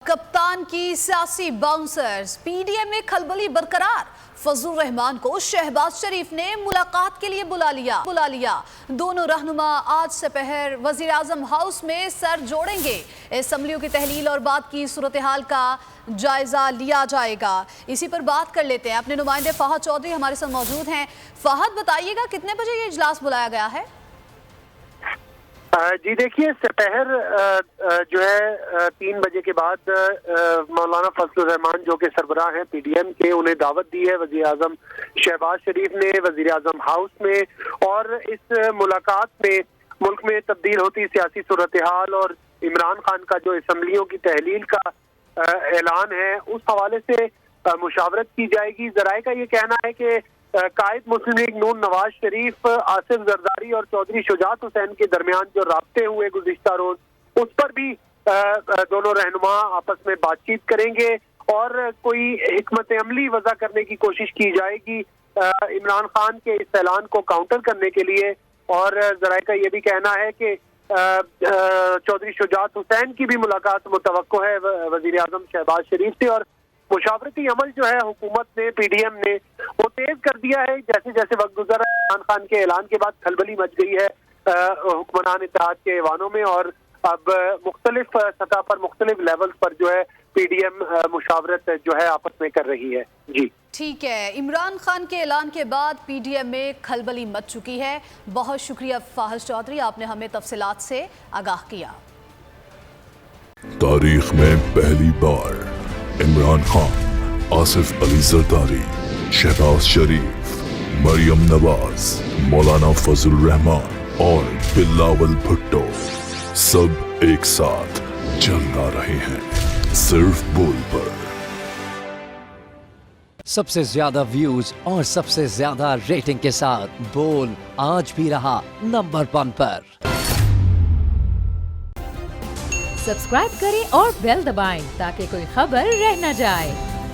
कप्तान की सियासी बाउंसर्स, पीडीएम में खलबली बरकरार। फजलुर रहमान को शहबाज शरीफ ने मुलाकात के लिए बुला लिया। दोनों रहनुमा आज सपहर वजीर आजम हाउस में सर जोड़ेंगे। असेंबलियों की तहलील और बात की सूरत हाल का जायजा लिया जाएगा। इसी पर बात कर लेते हैं। अपने नुमाइंदे फहद चौधरी हमारे साथ मौजूद हैं। फहद, बताइएगा कितने बजे ये इजलास बुलाया गया है? जी देखिए, सपहर जो है 3 बजे के बाद मौलाना फजलुर रहमान जो कि सरबराह हैं पीडीएम के, उन्हें दावत दी है वजीर आजम शहबाज शरीफ ने वजीर आजम हाउस में। और इस मुलाकात में मुल्क में तब्दील होती सियासी सूरत हाल और इमरान खान का जो असेंबलियों की तहलील का ऐलान है, उस हवाले से मुशावरत की जाएगी। जराए का ये कहना है कि कायद मुस्लिम लीग नून नवाज शरीफ, आसिफ जरदारी और चौधरी शुजात हुसैन के दरमियान जो राब्ते हुए गुज़िश्ता रोज, उस पर भी दोनों रहनुमा आपस में बातचीत करेंगे और कोई हिकमत अमली वज़ा करने की कोशिश की जाएगी इमरान खान के इस ऐलान को काउंटर करने के लिए। और जराए का ये भी कहना है कि चौधरी शुजात हुसैन की भी मुलाकात मुतवक्को है वज़ीर आज़म शहबाज शरीफ से। और मुशावरती अमल जो है हुकूमत ने, पीडीएम ने, वो तेज कर दिया है। जैसे जैसे वक्त गुजरा, इमरान खान के ऐलान के बाद खलबली मच गई है हुक्मरान इत्तेहाद के ऐवानों में। और अब मुख्तलिफ सतह पर, मुख्तलिफ लेवल्स पर जो है पीडीएम मुशावरत जो है आपस में कर रही है। जी ठीक है, इमरान खान के ऐलान के बाद पीडीएम में खलबली मच चुकी है। बहुत शुक्रिया फहद चौधरी, आपने हमें तफसीलात से आगाह किया। तारीख में पहली बार इमरान खान, आसिफ अली जरदारी, शहबाज शरीफ, मरियम नवाज, मौलाना फजलुर रहमान और बिलावल भुट्टो सब एक साथ चल रहे हैं सिर्फ बोल पर। सबसे ज्यादा व्यूज और सबसे ज्यादा रेटिंग के साथ बोल आज भी रहा नंबर 1 पर। सब्सक्राइब करें और बेल दबाएं ताकि कोई खबर रह न जाए।